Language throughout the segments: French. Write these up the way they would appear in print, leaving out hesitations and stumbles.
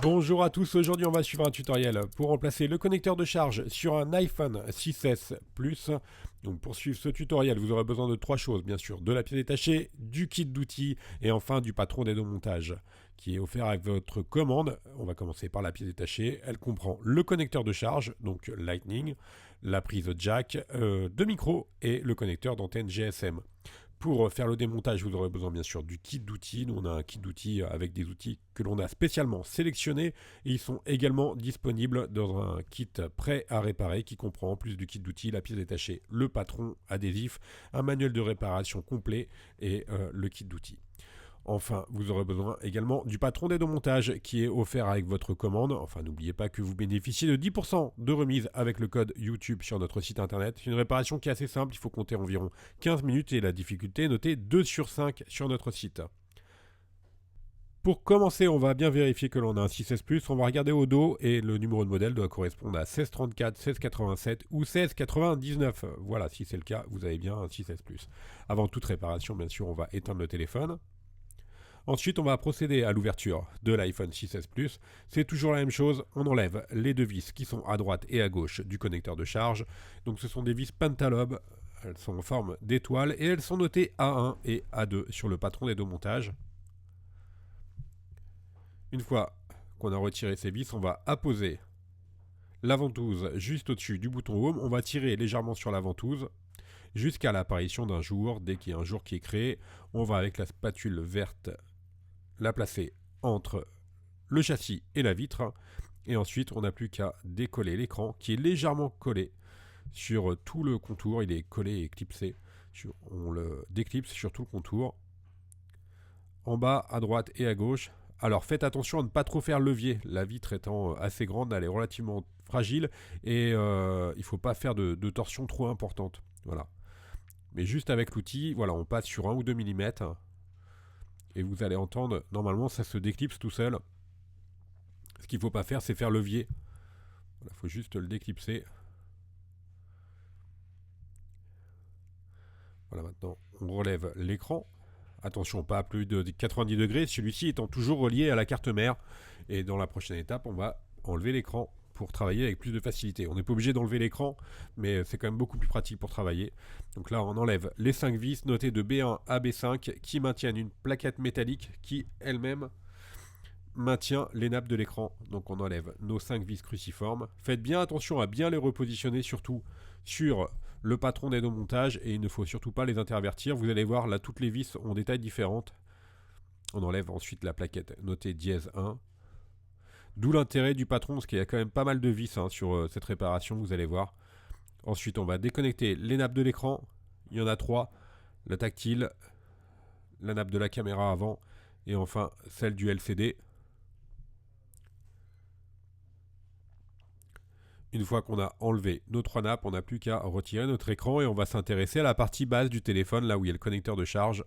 Bonjour à tous, aujourd'hui on va suivre un tutoriel pour remplacer le connecteur de charge sur un iPhone 6S Plus. Donc pour suivre ce tutoriel, vous aurez besoin de trois choses, bien sûr, de la pièce détachée, du kit d'outils et enfin du patron d'aide au montage qui est offert avec votre commande. On va commencer par la pièce détachée, elle comprend le connecteur de charge, donc Lightning, la prise jack, deux micros et le connecteur d'antenne GSM. Pour faire le démontage, vous aurez besoin bien sûr du kit d'outils. Nous, on a un kit d'outils avec des outils que l'on a spécialement sélectionnés. Et ils sont également disponibles dans un kit prêt à réparer qui comprend en plus du kit d'outils la pièce détachée, le patron adhésif, un manuel de réparation complet et le kit d'outils. Enfin, vous aurez besoin également du patron d'aide au montage qui est offert avec votre commande. Enfin, n'oubliez pas que vous bénéficiez de 10% de remise avec le code YouTube sur notre site internet. C'est une réparation qui est assez simple, il faut compter environ 15 minutes et la difficulté est notée 2 sur 5 sur notre site. Pour commencer, on va bien vérifier que l'on a un 6S Plus. On va regarder au dos et le numéro de modèle doit correspondre à 1634, 1687 ou 1699. Voilà, si c'est le cas, vous avez bien un 6S Plus. Avant toute réparation, bien sûr, on va éteindre le téléphone. Ensuite, on va procéder à l'ouverture de l'iPhone 6S Plus. C'est toujours la même chose, on enlève les deux vis qui sont à droite et à gauche du connecteur de charge. Donc ce sont des vis Pentalobe, elles sont en forme d'étoile et elles sont notées A1 et A2 sur le patron des deux montages. Une fois qu'on a retiré ces vis, on va apposer la ventouse juste au-dessus du bouton Home. On va tirer légèrement sur la ventouse jusqu'à l'apparition d'un jour. Dès qu'il y a un jour qui est créé, on va avec la spatule verte la placer entre le châssis et la vitre. Et ensuite, on n'a plus qu'à décoller l'écran qui est légèrement collé sur tout le contour. Il est collé et clipsé. On le déclipse sur tout le contour. En bas, à droite et à gauche. Alors faites attention à ne pas trop faire levier. La vitre étant assez grande, elle est relativement fragile et il ne faut pas faire de torsion trop importante. Voilà. Mais juste avec l'outil, voilà, on passe sur 1 ou 2 mm. Et vous allez entendre, normalement ça se déclipse tout seul. Ce qu'il ne faut pas faire, c'est faire levier. Il faut juste le déclipser. Voilà, maintenant on relève l'écran. Attention, pas à plus de 90 degrés, celui-ci étant toujours relié à la carte mère. Et dans la prochaine étape, on va enlever l'écran pour travailler avec plus de facilité. On n'est pas obligé d'enlever l'écran, mais c'est quand même beaucoup plus pratique pour travailler. Donc là, on enlève les 5 vis notées de B1 à B5 qui maintiennent une plaquette métallique qui elle-même maintient les nappes de l'écran. Donc on enlève nos 5 vis cruciformes. Faites bien attention à bien les repositionner, surtout sur le patron d'aide au montage, et il ne faut surtout pas les intervertir. Vous allez voir, là, toutes les vis ont des tailles différentes. On enlève ensuite la plaquette notée dièse 1. D'où l'intérêt du patron, parce qu'il y a quand même pas mal de vis sur cette réparation, vous allez voir. Ensuite, on va déconnecter les nappes de l'écran. Il y en a 3. La tactile, la nappe de la caméra avant, et enfin celle du LCD. Une fois qu'on a enlevé nos 3 nappes, on n'a plus qu'à retirer notre écran et on va s'intéresser à la partie basse du téléphone, là où il y a le connecteur de charge.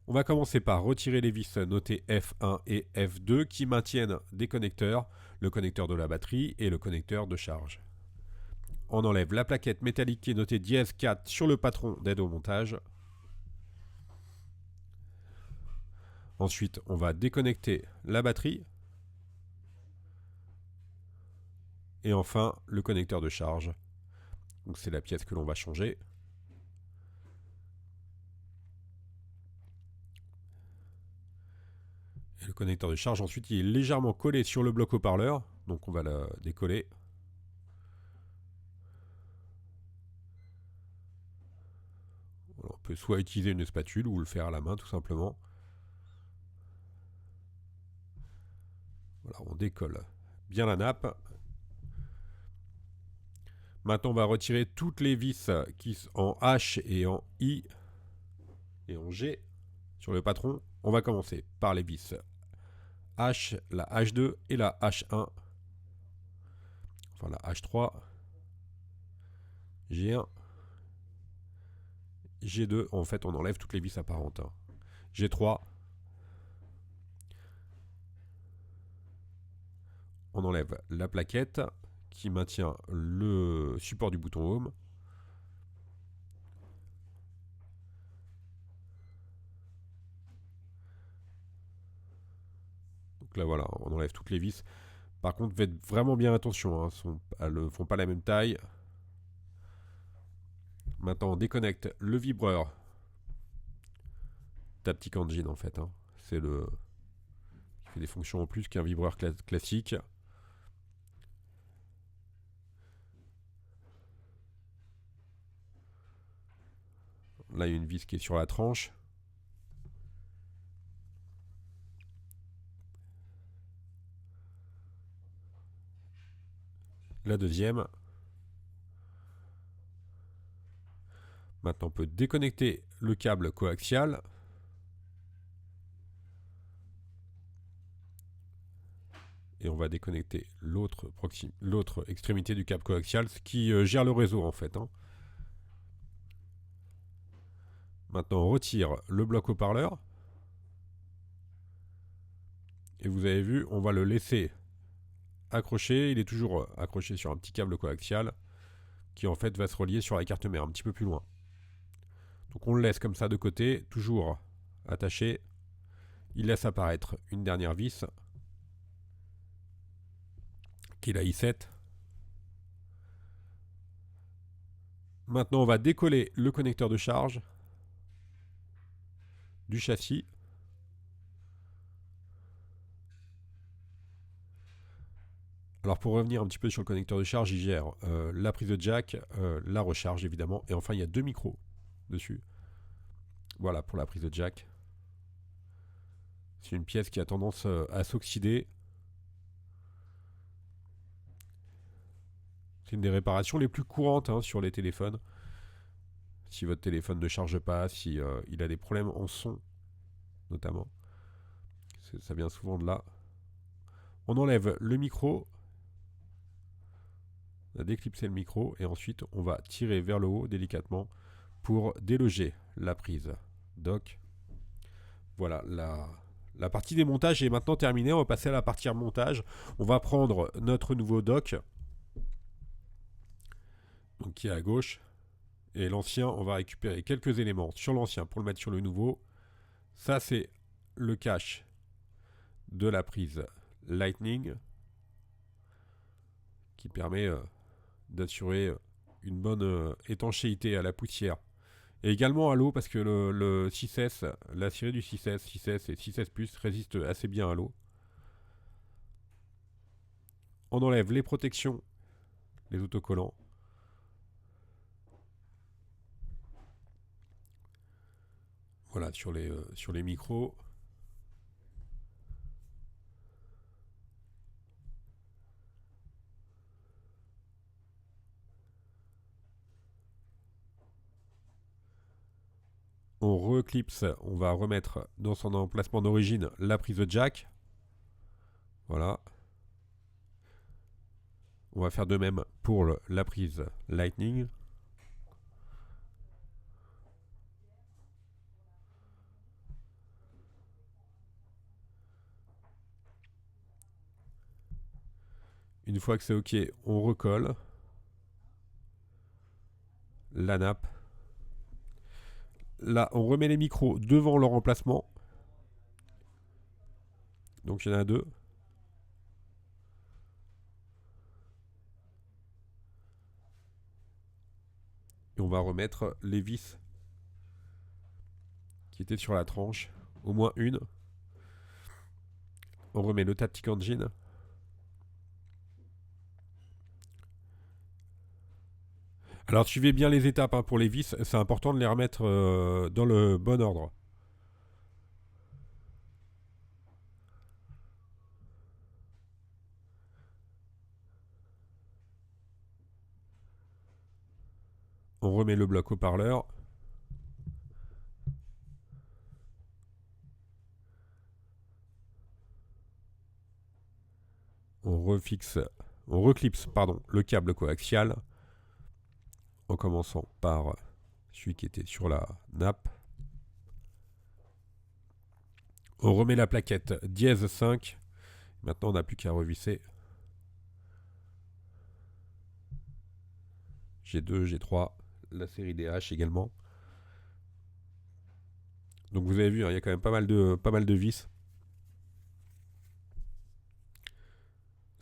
On va commencer par retirer les vis notées F1 et F2 qui maintiennent des connecteurs, le connecteur de la batterie et le connecteur de charge. On enlève la plaquette métallique qui est notée dièse 4 sur le patron d'aide au montage. Ensuite, on va déconnecter la batterie. Et enfin, le connecteur de charge. Donc c'est la pièce que l'on va changer. Et le connecteur de charge, ensuite, il est légèrement collé sur le bloc haut-parleur. Donc on va le décoller. On peut soit utiliser une spatule ou le faire à la main, tout simplement. Voilà, on décolle bien la nappe. Maintenant, on va retirer toutes les vis qui sont en H et en I et en G sur le patron. On va commencer par les vis H, la H2 et la H1. Enfin la H3, G1, G2. En fait, on enlève toutes les vis apparentes. G3, on enlève la plaquette qui maintient le support du bouton Home. Donc là voilà, on enlève toutes les vis. Par contre, faites vraiment bien attention, hein, elles ne font pas la même taille. Maintenant, on déconnecte le vibreur Taptic Engine en fait. Hein. C'est le qui fait des fonctions en plus qu'un vibreur classique. Là, il y a une vis qui est sur la tranche. La deuxième. Maintenant, on peut déconnecter le câble coaxial. Et on va déconnecter l'autre extrémité du câble coaxial, ce qui gère le réseau en fait. Hein. Maintenant, on retire le bloc haut-parleur. Et vous avez vu, on va le laisser accroché. Il est toujours accroché sur un petit câble coaxial qui en fait va se relier sur la carte mère un petit peu plus loin. Donc on le laisse comme ça de côté, toujours attaché. Il laisse apparaître une dernière vis qui est la I7. Maintenant, on va décoller le connecteur de charge du châssis. Alors pour revenir un petit peu sur le connecteur de charge, il gère la prise de jack, la recharge évidemment, et enfin il y a 2 micros dessus. Voilà pour la prise de jack. C'est une pièce qui a tendance à s'oxyder. C'est une des réparations les plus courantes hein, sur les téléphones. Si votre téléphone ne charge pas, si il a des problèmes en son notamment. Ça vient souvent de là. On enlève le micro. On a déclipsé le micro et ensuite on va tirer vers le haut délicatement pour déloger la prise dock. Voilà, la partie démontage est maintenant terminée. On va passer à la partie remontage. On va prendre notre nouveau dock, donc qui est à gauche, et l'ancien, on va récupérer quelques éléments sur l'ancien pour le mettre sur le nouveau. Ça, c'est le cache de la prise Lightning qui permet d'assurer une bonne étanchéité à la poussière et également à l'eau parce que le 6S, la série du 6S, 6S et 6S Plus résiste assez bien à l'eau. On enlève les protections, les autocollants. Voilà, sur les micros. On reclipse, on va remettre dans son emplacement d'origine la prise de jack. Voilà. On va faire de même pour la prise Lightning. Une fois que c'est OK, on recolle la nappe. Là, on remet les micros devant leur emplacement. Donc, il y en a 2. Et on va remettre les vis qui étaient sur la tranche. Au moins une. On remet le Taptic Engine. Alors, suivez bien les étapes hein, pour les vis. C'est important de les remettre dans le bon ordre. On remet le bloc haut-parleur. On reclipse le câble coaxial en commençant par celui qui était sur la nappe. On remet la plaquette dièse 5. Maintenant, on n'a plus qu'à revisser. G2, G3, la série DH également. Donc vous avez vu, hein, il y a quand même pas mal de vis.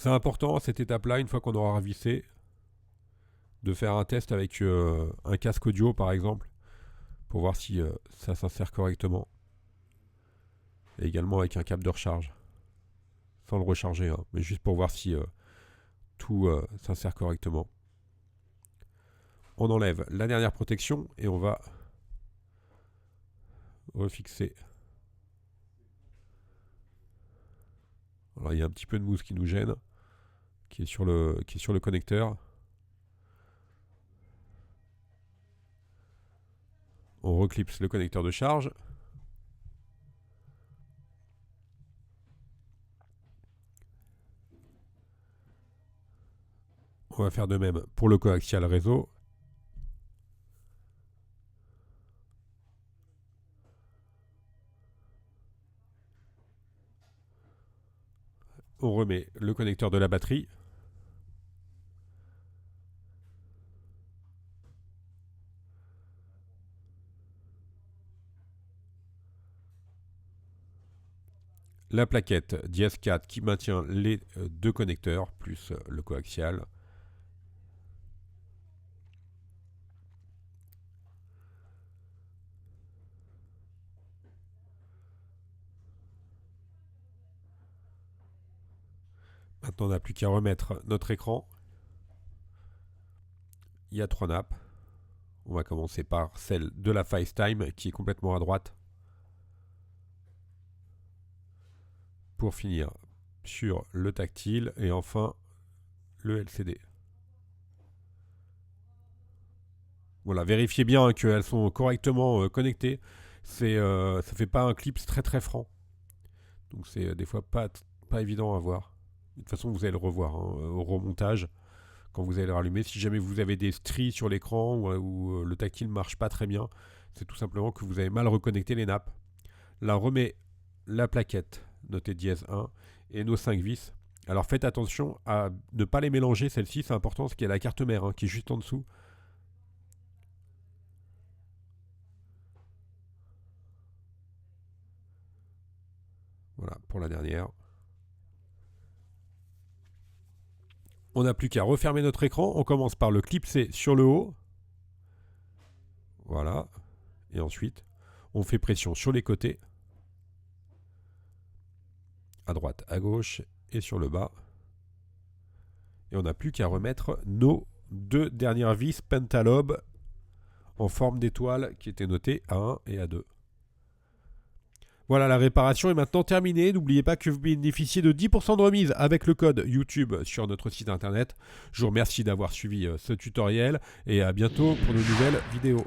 C'est important à cette étape-là, une fois qu'on aura vissé, de faire un test avec un casque audio par exemple, pour voir si ça s'insère correctement. Et également avec un câble de recharge, sans le recharger, hein, mais juste pour voir si tout s'insère correctement. On enlève la dernière protection et on va refixer. Alors, il y a un petit peu de mousse qui nous gêne, qui est sur le connecteur. On reclipse le connecteur de charge. On va faire de même pour le coaxial réseau. On remet le connecteur de la batterie. La plaquette Diaz 4 qui maintient les deux connecteurs plus le coaxial. Maintenant, on n'a plus qu'à remettre notre écran. Il y a 3 nappes. On va commencer par celle de la FaceTime qui est complètement à droite. Pour finir sur le tactile et enfin le LCD. Voilà, vérifiez bien qu'elles sont correctement connectées. Ça fait pas un clip très très franc. Donc c'est des fois pas évident à voir. De toute façon, vous allez le revoir au remontage quand vous allez le rallumer. Si jamais vous avez des stries sur l'écran ou le tactile ne marche pas très bien, c'est tout simplement que vous avez mal reconnecté les nappes. Là, on remet la plaquette notée dièse 1 et nos 5 vis. Alors faites attention à ne pas les mélanger, celle-ci c'est important parce qu'il y a la carte mère qui est juste en dessous. Voilà pour la dernière. On n'a plus qu'à refermer notre écran. On commence par le clipser sur le haut. Voilà. Et ensuite, on fait pression sur les côtés. À droite, à gauche et sur le bas. Et on n'a plus qu'à remettre nos 2 dernières vis Pentalobe en forme d'étoile qui étaient notées à 1 et à 2. Voilà, la réparation est maintenant terminée. N'oubliez pas que vous bénéficiez de 10% de remise avec le code YouTube sur notre site internet. Je vous remercie d'avoir suivi ce tutoriel et à bientôt pour de nouvelles vidéos.